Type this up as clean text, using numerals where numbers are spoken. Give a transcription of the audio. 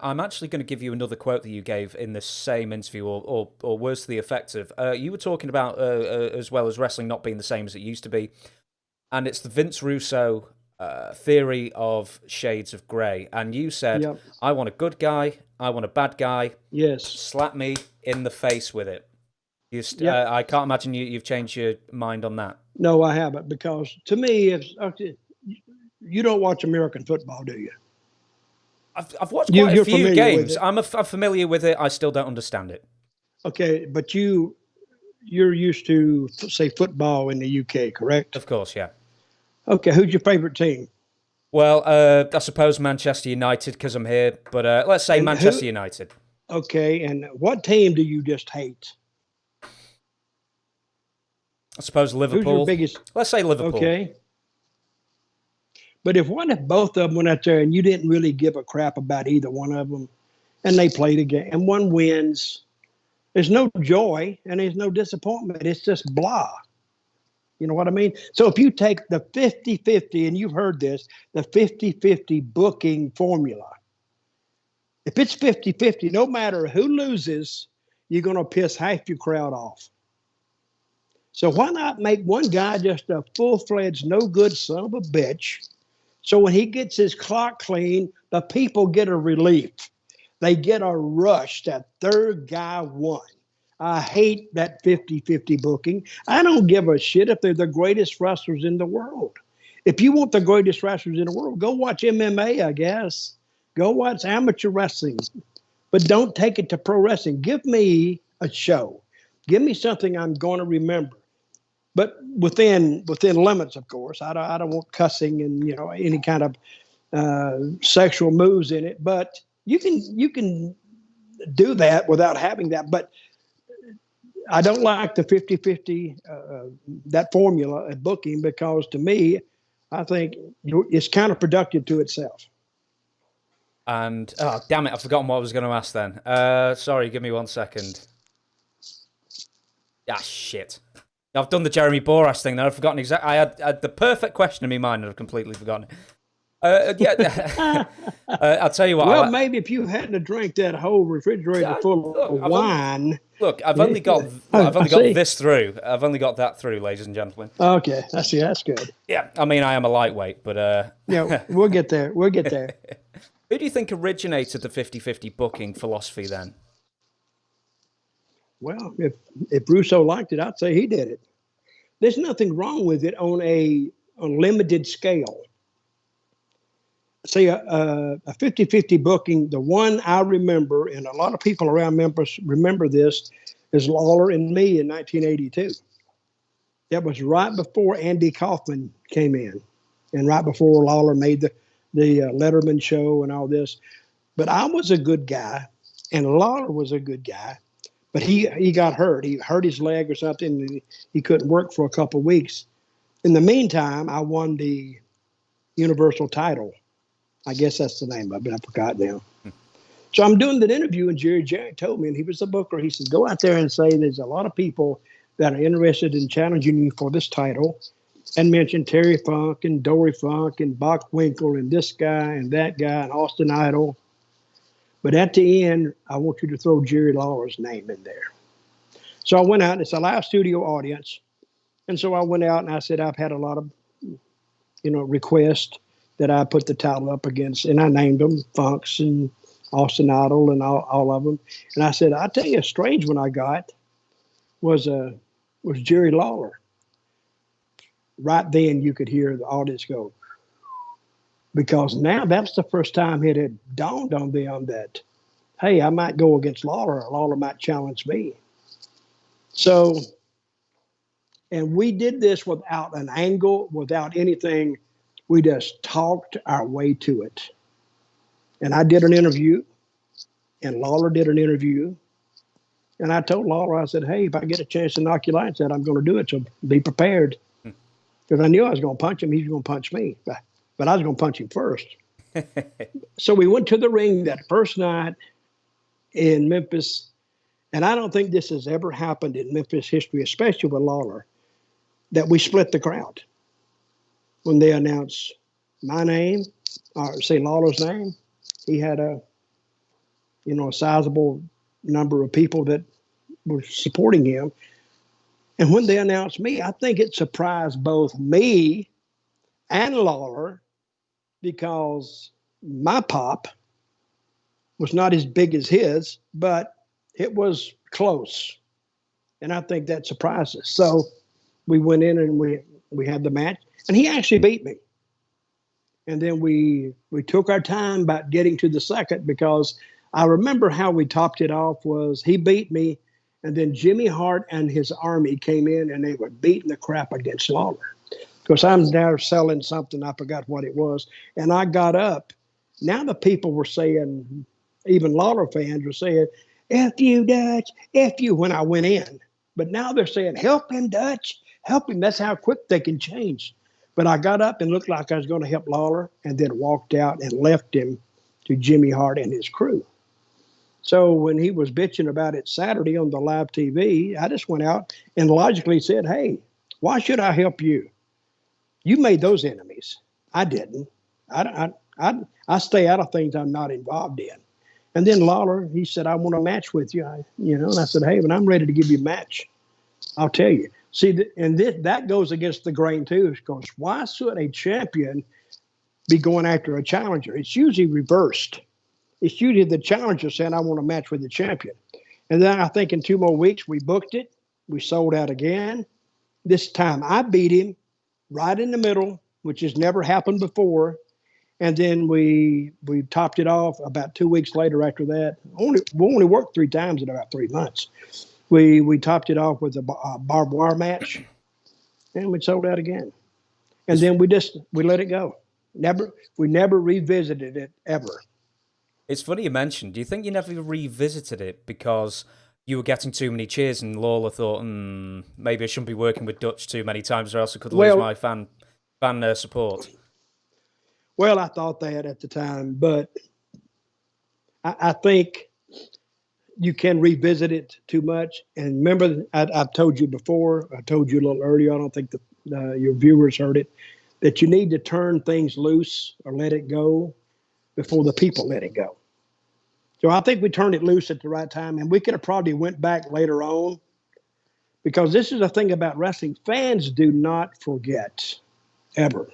I'm actually going to give you another quote that you gave in the same interview, or words to the effect of, you were talking about, as well as wrestling not being the same as it used to be, and it's the Vince Russo theory of shades of grey. And you said, Yep. I want a good guy, I want a bad guy, Yes. slap me in the face with it. Yep. I can't imagine you've changed your mind on that. No, I haven't, because to me, if okay, you don't watch American football, do you? I've watched quite a You're few familiar with games. it, I'm familiar with it. I still don't understand it. okay? But you're used to, say, football in the UK, correct? Of course, yeah. Okay, who's your favorite team? Well, I suppose Manchester United because I'm here, but let's say And who? Manchester United. Okay, and what team do you just hate? I suppose Who's your Liverpool. biggest? Let's say Liverpool. Okay, but if both of them went out there and you didn't really give a crap about either one of them, and they played a game and one wins, there's no joy and there's no disappointment. It's just blah. You know what I mean? So if you take the 50-50, and you've heard this, the 50-50 booking formula, if it's 50-50, no matter who loses, you're going to piss half your crowd off. So why not make one guy just a full-fledged, no good son of a bitch? So when he gets his clock clean, the people get a relief. They get a rush. That third guy won. I hate that 50-50 booking. I don't give a shit if they're the greatest wrestlers in the world. If you want the greatest wrestlers in the world, go watch MMA, I guess. Go watch amateur wrestling. But don't take it to pro wrestling. Give me a show. Give me something I'm going to remember. But within limits, of course. I don't want cussing and any kind of sexual moves in it. But you can do that without having that. But I don't like the 50-50, that formula at booking, because to me, I think it's counterproductive to itself. And oh damn it, I've forgotten what I was going to ask then. Sorry, give me 1 second. Ah shit. I've done the Jeremy Boras thing. Now I've forgotten exactly. I had the perfect question in my mind, and I've completely forgotten it. Yeah, I'll tell you what. Well, maybe if you hadn't drank that whole refrigerator full of Look, wine. I've only got I see. this through. I've only got that through, ladies and gentlemen. Okay, I see. That's good. Yeah, I mean, I am a lightweight, but Yeah, we'll get there. We'll get there. who do you think originated the 50-50 booking philosophy then? Well, if Russo liked it, I'd say he did it. There's nothing wrong with it on a limited scale. Say a 50-50 booking, the one I remember, and a lot of people around Memphis remember this, is Lawler and me in 1982. That was right before Andy Kaufman came in, and right before Lawler made the Letterman show and all this. But I was a good guy, and Lawler was a good guy, but he got hurt. He hurt his leg or something, and he couldn't work for a couple of weeks. In the meantime, I won the Universal title. I guess that's the name of it. I forgot now. So I'm doing that interview, and Jerry Jarrett told me, and he was the booker. He said, go out there and say there's a lot of people that are interested in challenging you for this title, and mention Terry Funk and Dory Funk and Bachwinkle and this guy and that guy and Austin Idol. But at the end, I want you to throw Jerry Lawler's name in there. So I went out, and it's a live studio audience. And so I went out and I said, I've had a lot of, requests that I put the title up against, and I named them Funks and Austin Idol and all of them. And I said, I'll tell you, a strange one I got was Jerry Lawler. Right then, you could hear the audience go, because now that's the first time it had dawned on them that, hey, I might go against Lawler, or Lawler might challenge me. So, and we did this without an angle, without anything. We just talked our way to it. And I did an interview, and Lawler did an interview. And I told Lawler, I said, hey, if I get a chance to knock your lights out, I'm going to do it. So be prepared. Because I knew I was going to punch him. He was going to punch me. But I was going to punch him first. So we went to the ring that first night in Memphis. And I don't think this has ever happened in Memphis history, especially with Lawler, that we split the crowd. When they announced my name, or say Lawler's name, he had a a sizable number of people that were supporting him. And when they announced me, I think it surprised both me and Lawler because my pop was not as big as his, but it was close. And I think that surprised us. So we went in and we had the match, and he actually beat me. And then we took our time about getting to the second, because I remember how we topped it off was he beat me, and then Jimmy Hart and his army came in and they were beating the crap against Lawler. Because I'm there selling something, I forgot what it was, and I got up. Now the people were saying, even Lawler fans were saying, F you, Dutch, F you, when I went in. But now they're saying, help him, Dutch, help him. That's how quick they can change. But I got up and looked like I was going to help Lawler, and then walked out and left him to Jimmy Hart and his crew. So when he was bitching about it Saturday on the live TV, I just went out and logically said, hey, why should I help you? You made those enemies. I didn't. I stay out of things I'm not involved in. And then Lawler, he said, I want a match with you. And I said, hey, when I'm ready to give you a match, I'll tell you. See, and that goes against the grain too, because why should a champion be going after a challenger? It's usually reversed. It's usually the challenger saying, I want a match with the champion. And then I think in 2 more weeks, we booked it. We sold out again. This time I beat him right in the middle, which has never happened before. And then we topped it off about 2 weeks later after that. We only worked 3 times in about 3 months. We topped it off with a barbed wire match, and we sold out again. And then we let it go. We never revisited it ever. It's funny you mentioned. Do you think you never revisited it because you were getting too many cheers and Lawler thought, maybe I shouldn't be working with Dutch too many times, or else I could lose my fan support? Well, I thought that at the time, but I think you can revisit it too much. And remember, I've told you before, I told you a little earlier, I don't think your viewers heard it, that you need to turn things loose or let it go before the people let it go. So I think we turned it loose at the right time, and we could have probably went back later on, because this is the thing about wrestling. Fans do not forget, ever.